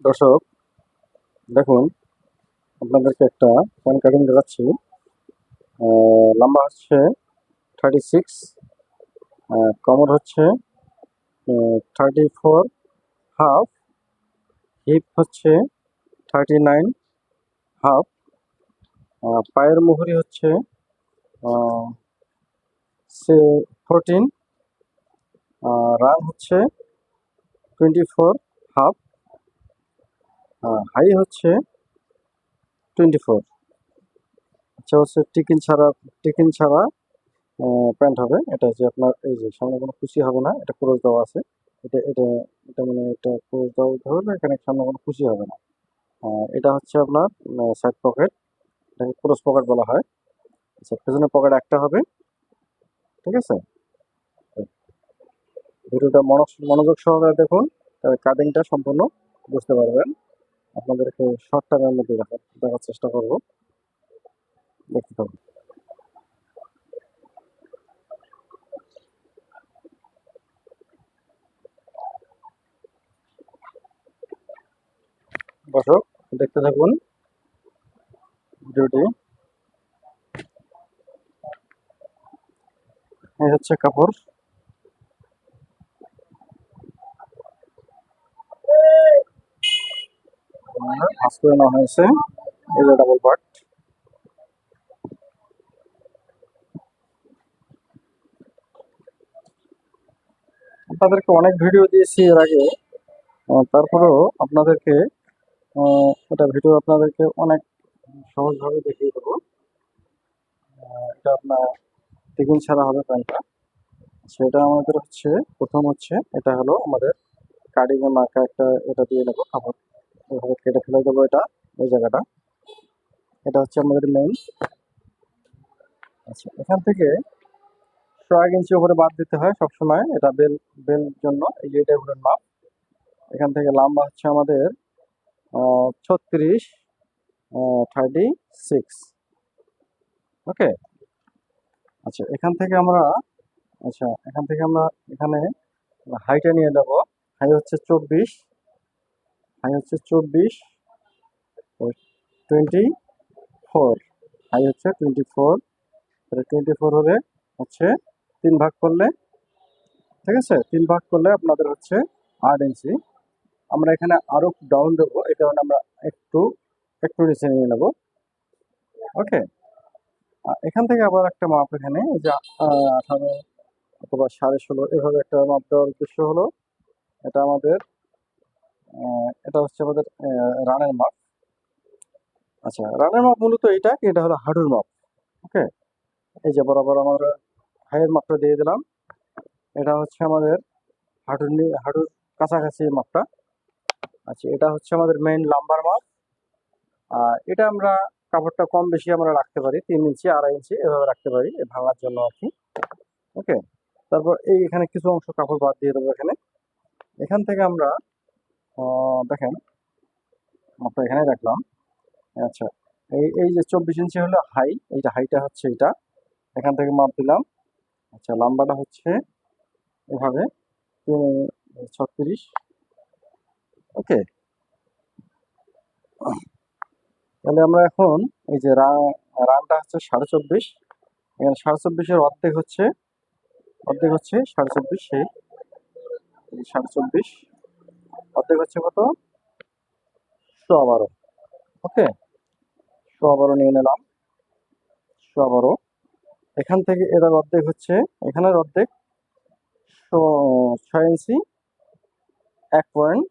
দর্শক দেখুন, আপনাদেরকে একটা প্যান কাটিং দেখাচ্ছি। লম্বা হচ্ছে 36, কমর হচ্ছে 34.5, হিপ হচ্ছে 39.5, পায়ের মুহুরি হচ্ছে 14, রান হচ্ছে 24.5, হাই হচ্ছে 24। আচ্ছা, হচ্ছে টিকিন ছাড়া প্যান্ট হবে। এটা যে আপনার এই যে সামনে কোনো কুচি হবে না, এটা ক্রস দেওয়া আছে। এটা এটা এটা মানে এটা ক্রস দেওয়া ধরলে এখানে সামনে কোনো কুচি হবে না। এটা হচ্ছে আপনার সাইড পকেট, এটাকে ক্রস পকেট বলা হয়। আচ্ছা, পেছনে পকেট একটা হবে। ঠিক আছে, ভিডিওটা মনোযোগ সহকারে দেখুন, তবে কাটিংটা সম্পূর্ণ বুঝতে পারবেন। আপনাদেরকে শর্ট টাইমের মধ্যে দেখার চেষ্টা করব, দেখতে থাকুন। দর্শক দেখতে থাকুন ভিডিওটি। এই হচ্ছে কাপড়, ভাঁজ করে নেওয়া হয়েছে। এই যে ডাবল পার্ট। আপনাদেরকে অনেক ভিডিও দিয়েছি এর আগে, তারপরেও আপনাদেরকে এটা ভিডিও আপনাদেরকে অনেক সহজভাবে দেখিয়ে দেবো। এটা আপনার টিফিন ছাড়া হবে প্যান্টটা। সেটা আমাদের হচ্ছে প্রথম হচ্ছে এটা হলো আমাদের কার্ডিং এর মার্কা একটা, এটা দিয়ে নেবো কাপড়, এভাবে কেটে ফেলে দেবো এটা, এই জায়গাটা। এটা হচ্ছে আমাদের মেইন। আচ্ছা, এখান থেকে 1 ইঞ্চি উপরে বাদ দিতে হয় সবসময়, এটা বেল জন্য। এই যে এটা হলেন মাপ। এখান থেকে লম্বা হচ্ছে আমাদের 36, 36। ওকে। আচ্ছা, এখান থেকে আমরা এখানে হাইটা নিয়ে নেব। হাই হচ্ছে 24, হাই হচ্ছে 24, 24, হাই হচ্ছে 24। 24 হলে হচ্ছে 3 ভাগ করলে, ঠিক আছে, 3 ভাগ করলে আপনাদের হচ্ছে 8 ইঞ্চি। আমরা এখানে আরো ডাউন দেবো, এই কারণে আমরা একটু একটু নিচে নিয়ে নেব। ওকে। এখান থেকে আবার একটা মাপ, এখানে এই যে 18 অথবা 16.5 এভাবে একটা মাপ দেওয়ার উদ্দেশ্য হলো এটা আমাদের এটা হচ্ছে আমাদের রানের মাপ। আচ্ছা, রানের মাপ মূলত এটা হলো হাঁটুর মাপ। ওকে। এই যে বরাবর আমরা হাইয়ের মাপটা দিয়ে দিলাম। এটা হচ্ছে আমাদের হাঁটুর কাছাকাছি মাপটা। আচ্ছা, এটা হচ্ছে আমাদের মেইন লাম্বার মাপ। আর এটা আমরা কাপড়টা কম বেশি আমরা রাখতে পারি, 3 ইঞ্চি 2.5 ইঞ্চি এভাবে রাখতে পারি, ভাঙার জন্য আর কি। ওকে। তারপর এখানে কিছু অংশ কাপড় বাদ দিয়ে দেবো এখানে। এখান থেকে আমরা দেখেন মাপটা এখানে রাখলাম। আচ্ছা, এই যে 24 ইঞ্চি হলো হাই, এইটা হাইটা হচ্ছে এটা, এখান থেকে মাপ দিলাম। আচ্ছা, লম্বাটা হচ্ছে এভাবে 36। ওকে। তাহলে আমরা এখন এই যে রানটা হচ্ছে 24.5, এখানে 24.5-এর অর্ধেক হচ্ছে 24.5, সেই 24.5 অর্ধেক হচ্ছে কত, 12। ওকে, 12 নিয়ে নিলাম। 12 এখান থেকে এটার অর্ধেক হচ্ছে, এখানের অর্ধেক 6 ইঞ্চি 1 পয়েন্ট।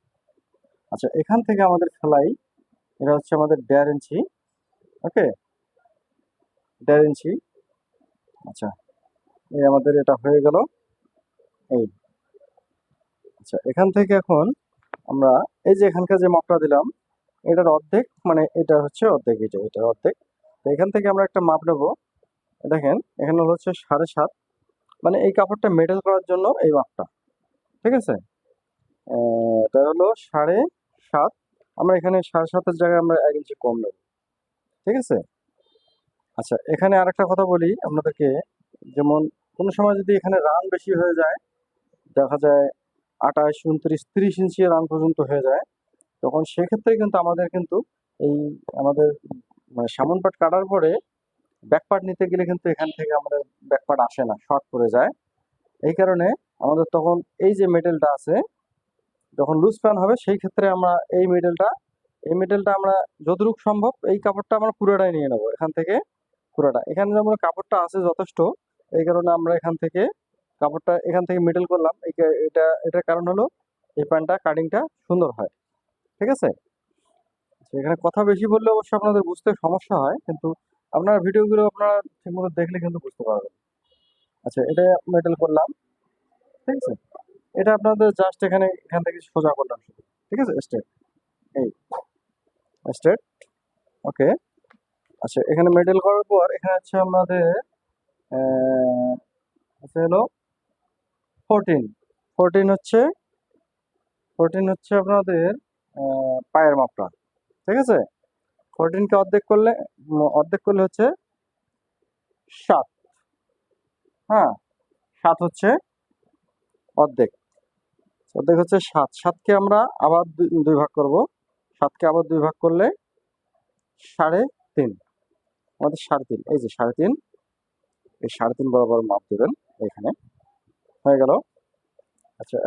আচ্ছা, এখান থেকে আমাদের ফেলাই, এটা হচ্ছে আমাদের 1.5 ইঞ্চি। ওকে, 1.5 ইঞ্চি। আচ্ছা, এই আমাদের এটা হয়ে গেল। এই, আচ্ছা, এখান থেকে এখন আমরা এই যে এখানকার যে মাপটা দিলাম, এটার অর্ধেক, মানে এটা হচ্ছে অর্ধেক, এটার অর্ধেক। তো এখান থেকে আমরা একটা মাপ নেবো। দেখেন এখানে হচ্ছে 7.5, মানে এই কাপড়টা মেটেল করার জন্য এই মাপটা। ঠিক আছে, এটা হলো 7.5। আমরা এখানে 7.5-এর জায়গায় আমরা 1 ইঞ্চি কম নেব। ঠিক আছে। আচ্ছা, এখানে আরেকটা কথা বলি আপনাদেরকে, যেমন কোনো সময় যদি এখানে রান বেশি হয়ে যায়, দেখা যায় 28, 29, 30 ইঞ্চি রান পর্যন্ত হয়ে যায়, তো তখন সেক্ষেত্রে কিন্তু আমাদের কিন্তু এই আমাদের মানে সামন পাট কাটার পরে ব্যাক পার্ট নিতে গেলে কিন্তু এখান থেকে আমাদের ব্যাক পার্ট আসে না, শর্ট পড়ে যায়। এই কারণে আমাদের তখন এই যে মেটেলটা আছে, যখন লুজ প্যান হবে সেই ক্ষেত্রে আমরা এই মেটেলটা আমরা যতটুকু সম্ভব এই কাপড়টা আমরা পুরোটাই নিয়ে নেবো এখান থেকে, পুরোটা। এখানে যেমন কাপড়টা আছে যথেষ্ট, এই কারণে আমরা এখান থেকে কাপড়টা এখান থেকে মেটেল করলাম। এটার কারণ হলো এই প্যান্টটা কাটিংটা সুন্দর হয়। ঠিক আছে? তো এখানে কথা বেশি বললে অবশ্য আপনাদের বুঝতে সমস্যা হয়, কিন্তু আপনার ভিডিওগুলো আপনারা ঠিকমতো দেখলে কিন্তু বুঝতে পারবেন। আচ্ছা, এটা মেটেল করলাম। ঠিক আছে? এটা আপনাদের জাস্ট এখান থেকে সোজা করলাম শুধু। ঠিক আছে? স্ট্রেট, এই স্ট্রেট। ওকে। আচ্ছা, এখানে মেটেল করার পর এখানে হচ্ছে আমাদের হচ্ছে হলো 14। 14 হচ্ছে 14 হচ্ছে আপনাদের পায়ের মাপটা। ঠিক আছে? 14কে অর্ধেক করলে হচ্ছে 7। হ্যাঁ, 7 হচ্ছে অর্ধেক। অর্ধেক হচ্ছে 7। 7কে আমরা আবার দুই ভাগ করব। 7কে আবার দুই ভাগ করলে 3.5। আমাদের 3.5, এই যে 3.5, এই 3.5 বরাবর মাপ দেবেন এখানে। হয়ে গেল। আচ্ছা,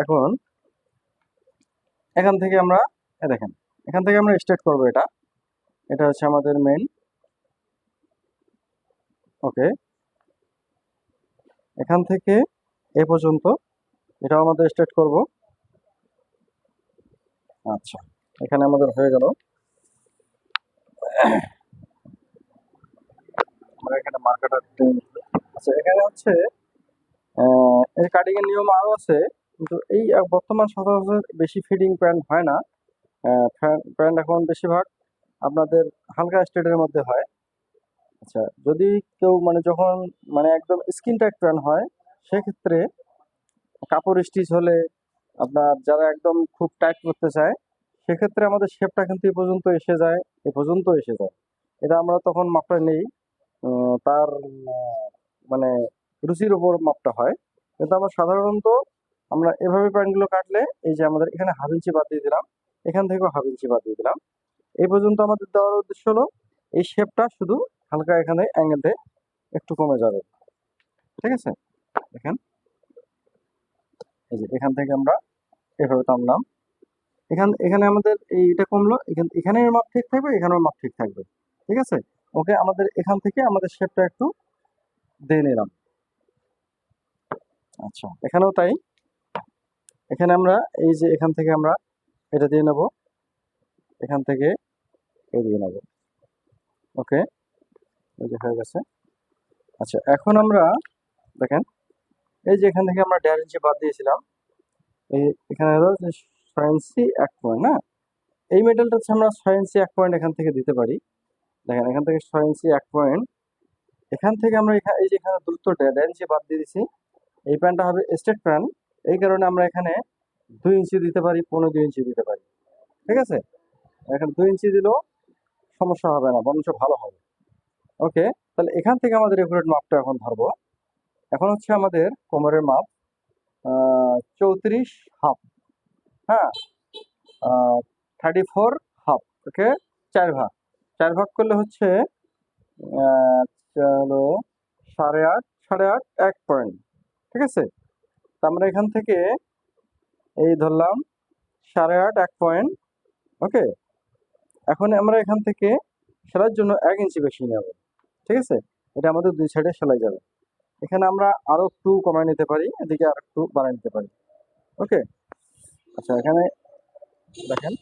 এখান থেকে আমরা দেখেন, এখান থেকে আমরা স্টার্ট করব। এটা হচ্ছে আমাদের মেন। ওকে, এখান থেকে এ পর্যন্ত এটাও আমাদের স্টার্ট করব। আচ্ছা, এখানে আমাদের হয়ে গেল। আমরা এখানে মার্কারটা। আচ্ছা, এখানে হচ্ছে এই কাটিং এর নিয়ম আরো আছে, কিন্তু এই বর্তমান সচরাচর বেশি ফিডিং প্যান্ট হয় না। প্যান্ট এখন বেশিরভাগ আপনাদের হালকা স্টেটের মধ্যে হয়। আচ্ছা, যদি কেউ মানে যখন মানে একদম স্কিন টাইট প্যান্ট হয়, সেক্ষেত্রে কাপড় স্টিচ হলে আপনার যারা একদম খুব টাইট করতে চায়, সেক্ষেত্রে আমাদের শেপটা কিন্তু এ পর্যন্ত এসে যায়। এটা আমরা তখন মাপটা নেই, তার মানে রুচির উপর মাপটা হয়। কিন্তু আমরা সাধারণত আমরা এভাবে প্যান্টগুলো কাটলে, এই যে আমাদের এখানে হাফ ইঞ্চি বাদ দিয়ে দিলাম, এখান থেকেও হাফ ইঞ্চি বাদ দিয়ে দিলাম। এই পর্যন্ত আমাদের দেওয়ার উদ্দেশ্য হলো এই শেপটা শুধু হালকা এখানে অ্যাঙ্গেলটা একটু কমে যাবে। ঠিক আছে? দেখেন, এই যে এখান থেকে আমরা এভাবে টানলাম, এখানে আমাদের এইটা কমলো, এখানের মাপ ঠিক থাকবে, এখানেও মাপ ঠিক থাকবে। ঠিক আছে? ওকে, আমাদের এখান থেকে আমাদের শেপটা একটু দিয়ে নিলাম। আচ্ছা, এখানেও তাই। এখানে আমরা এই যে এখান থেকে আমরা এটা দিয়ে নেব, এখান থেকে এই দিয়ে নেব। ওকে, এই যে হয়ে গেছে। আচ্ছা, এখন আমরা দেখেন, এই যে এখান থেকে আমরা 1.5 ইঞ্চি বাদ দিয়েছিলাম, এখানে হলো যে 6 ইঞ্চি 1 পয়েন্ট না, এই মেটেলটা হচ্ছে আমরা 6 ইঞ্চি 1 পয়েন্ট এখান থেকে দিতে পারি। দেখেন, এখান থেকে 6 ইঞ্চি 1 পয়েন্ট, এখান থেকে আমরা এই যে এখানে দূরত্ব 1.5 ইঞ্চি বাদ দিয়ে দিছি। এই প্যান্টটা হবে স্ট্রেট প্যান্ট, এই কারণে আমরা এখানে 2 ইঞ্চি দিতে পারি, 2.5 ইঞ্চি দিতে পারি। ঠিক আছে? এখানে 2 ইঞ্চি দিলেও সমস্যা হবে না, বরঞ্চ ভালো হবে। ওকে, তাহলে এখান থেকে আমাদের একুরেট মাপটা এখন ধরবো। এখন হচ্ছে আমাদের কোমরের মাপ 34 হাফ। হ্যাঁ, 34 হাফ। ওকে, 4 ভাগ। 4 ভাগ করলে হচ্ছে চলো 8.5, 8.5 1 পয়েন্ট। ঠিক আছে? তা আমরা এখান থেকে এই ধরলাম 8.5 1 পয়েন্ট। ওকে, এখন আমরা এখান থেকে সেলাইয়ের জন্য 1 ইঞ্চি বেশি নেব। ঠিক আছে? এটা আমাদের দুই সাইডে সেলাই যাবে। এখানে আমরা আরো একটু কমায় নিতে পারি, এদিকে আর একটু বাড়ায় নিতে পারি। ওকে। আচ্ছা, এখানে দেখেন,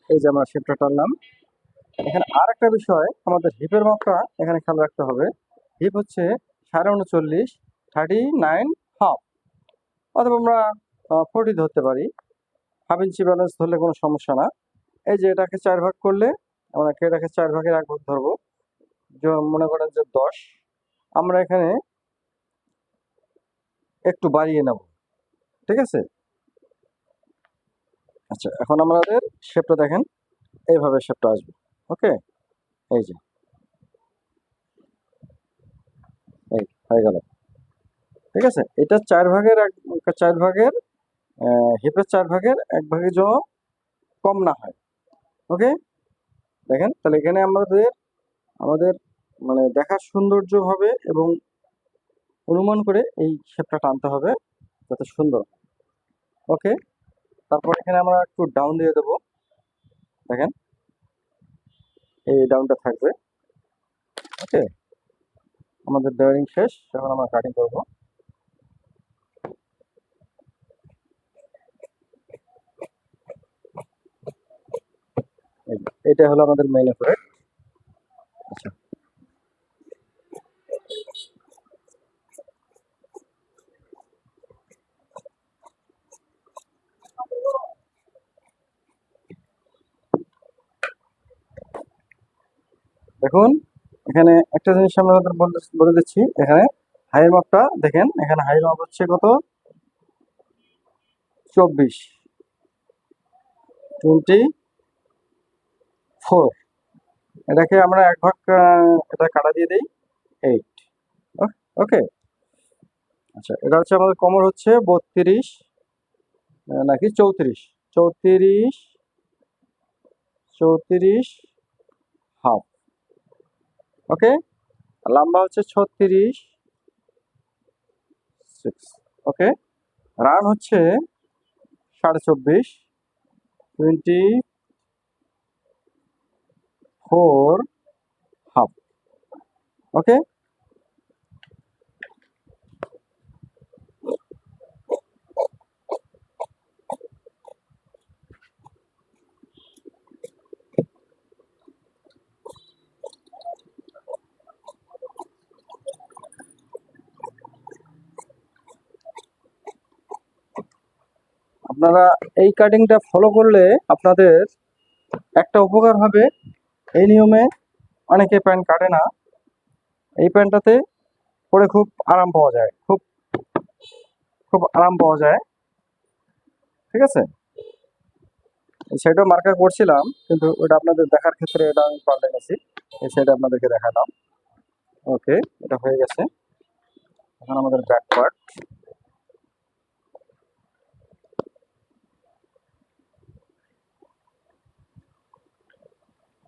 এই যে আমরা শেপটা টানলাম। এখানে আর একটা বিষয়, আমাদের হিপের মাপটা এখানে খেয়াল রাখতে হবে। হিপ হচ্ছে 39.5, 39 হাফ, অথবা আমরা 40 ধরতে পারি। হাফ ইঞ্চি ব্যালেন্স ধরলে কোনো সমস্যা না। এই যে এটাকে 4 ভাগ করলে, আমরা এটাকে 4 ভাগের 1 ভাগ ধরবো। মনে করেন যে 10, আমরা এখানে একটু বাড়িয়ে নেব। ঠিক আছে? আচ্ছা, এখন আমাদের শেপটা দেখেন, এইভাবে শেপটা আসবে। ওকে, এই যে এই হয়ে গেল। ঠিক আছে? এটা 4 ভাগের হিপের 4 ভাগের 1 ভাগের জন্য কম না হয়। ওকে, দেখেন তাহলে এখানে আমাদের আমাদের মানে দেখার সৌন্দর্য হবে এবং অনুমান করে এই শেপটা টানতে হবে যাতে সুন্দর। ওকে, তারপর এখানে আমরা একটু ডাউন দিয়ে দেবো। দেখেন এই ডাউনটা থাকবে। ওকে, আমাদের ড্রয়িং শেষ, এখন আমরা কাটিং করবো। এটা হলো আমাদের মেইন প্রোডাক্ট। আচ্ছা, দেখুন এখানে একটা জিনিস আমরা বলে দিচ্ছি। এখানে হাইয়ের মাপটা দেখেন, এখানে হাইয়ের মাপ হচ্ছে কত, 24, 24। এটাকে আমরা এক ভাগ এটা কাটা দিয়ে দিই 8। ওকে, আচ্ছা এটা হচ্ছে আমাদের কোমর হচ্ছে 32 নাকি 34, 34, 34 হাফ। ওকে, লম্বা হচ্ছে 36, 6। ওকে, রান হচ্ছে 24.5, 24 হাফ। ওকে, আপনারা এই কাটিংটা ফলো করলে আপনাদের একটা উপকার হবে। এই নিয়মে অনেকে প্যান্ট কাটে না, এই প্যান্টটাতে পরে খুব আরাম পাওয়া যায়, খুব খুব আরাম পাওয়া যায়। ঠিক আছে, এই সাইডও মার্কা করছিলাম কিন্তু ওটা আপনাদের দেখার ক্ষেত্রে এটা আমি পাল্টে গেছি, এই সাইডে আপনাদেরকে দেখালাম। ওকে, এটা হয়ে গেছে। এখন আমাদের ব্যাক পার্ট।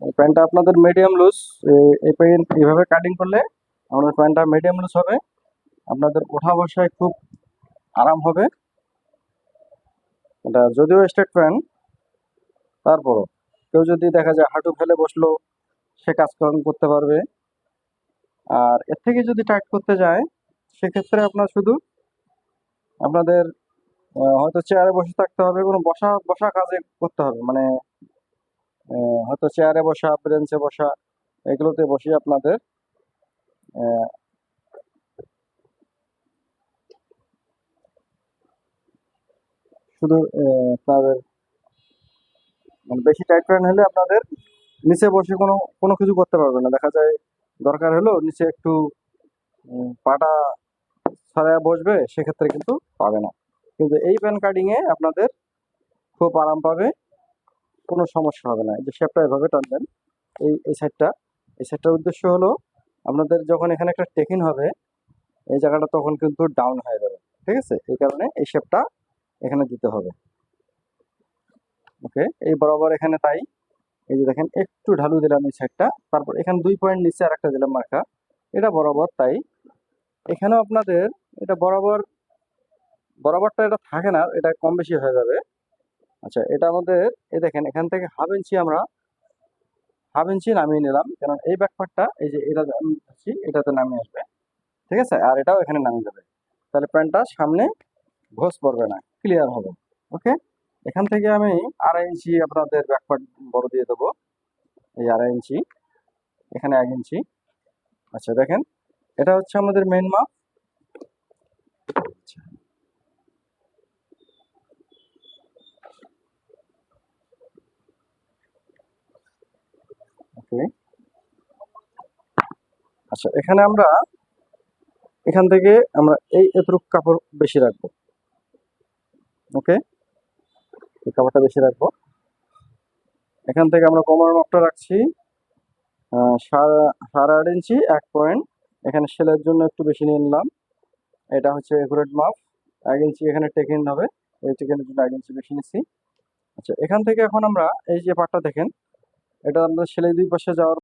এই প্যান্টটা আপনাদের মিডিয়াম লুজ। এই প্যান্ট এইভাবে কাটিং করলে আমাদের প্যান্টটা মিডিয়াম লুজ হবে, আপনাদের ওঠা বসায় খুব আরাম হবে। এটা যদিও স্ট্রেট প্যান্ট, তারপরও কেউ যদি দেখা যায় হাঁটু ফেলে বসলো, সে কাজকর্ম করতে পারবে। আর এর থেকে যদি টাইট করতে যায় সেক্ষেত্রে আপনার শুধু আপনাদের হয়তো চেয়ারে বসে থাকতে হবে, কোনো বসা বসা কাজে করতে হবে, মানে হয়তো চেয়ারে বসা, বেঞ্চে বসা, এগুলোতে বসে আপনাদের আহ, শুধু আপনাদের মানে বেশি টাইট প্যান্ট হলে আপনাদের নিচে বসে কোনো কোনো কিছু করতে পারবে না। দেখা যায় দরকার হলো নিচে একটু পাটা ছাড়া বসবে, সেক্ষেত্রে কিন্তু পাবে না। কিন্তু এই প্যান কাটিং এ আপনাদের খুব আরাম পাবে, কোনো সমস্যা হবে না। এই যে শেপটা এভাবে টানবেন, এই সাইডটা, এই সাইডটার উদ্দেশ্য হলো আপনাদের যখন এখানে একটা টেকিন হবে এই জায়গাটা তখন কিন্তু ডাউন হয়ে যাবে। ঠিক আছে, এই কারণে এই শেপটা এখানে দিতে হবে। ওকে, এই বরাবর এখানে তাই। এই যে দেখেন একটু ঢালু দিলাম এই সাইডটা, তারপর এখানে 2 পয়েন্ট নিচে আর একটা দিলাম মার্কা, এটা বরাবর তাই। এখানেও আপনাদের এটা বরাবর, বরাবরটা এটা থাকে না, এটা কম বেশি হয়ে যাবে। আচ্ছা, এটা আমাদের এই দেখেন এখান থেকে হাফ ইঞ্চি আমরা হাফ ইঞ্চি নামিয়ে নিলাম, কারণ এই ব্যাকপার্টটা এই যে এটা আমি ধরছি এটাতে নামিয়ে আসবে। ঠিক আছে, আর এটাও এখানে নামিয়ে যাবে, তাহলে প্যান্টটা সামনে ঘোষ পড়বে না, ক্লিয়ার হবে। ওকে, এখান থেকে আমি 2.5 ইঞ্চি আপনাদের ব্যাকপার্ট বড় দিয়ে দেবো। এই 2.5 ইঞ্চি, এখানে 1 ইঞ্চি। আচ্ছা দেখেন, এটা হচ্ছে আমাদের মেন মাপ। ওকে, আচ্ছা এখানে আমরা এখান থেকে আমরা এই এতটুকু কাপড় বেশি রাখবো। ওকে, এই কাপড়টা বেশি রাখবো। এখান থেকে আমরা কোমর মাপটা রাখছি 8.5 ইঞ্চি, 1 পয়েন্ট। এখানে সেলের জন্য একটু বেশি নিয়ে নিলাম, এটা হচ্ছে একুরেট মাপ। 1 ইঞ্চি এখানে টেকিন হবে, এই টেকিনের জন্য 1 ইঞ্চি বেশি নিচ্ছি। আচ্ছা, এখান থেকে এখন আমরা এই যে পার্টটা দেখেন, এটা আমাদের সেলাই দুই পাশে যাওয়ার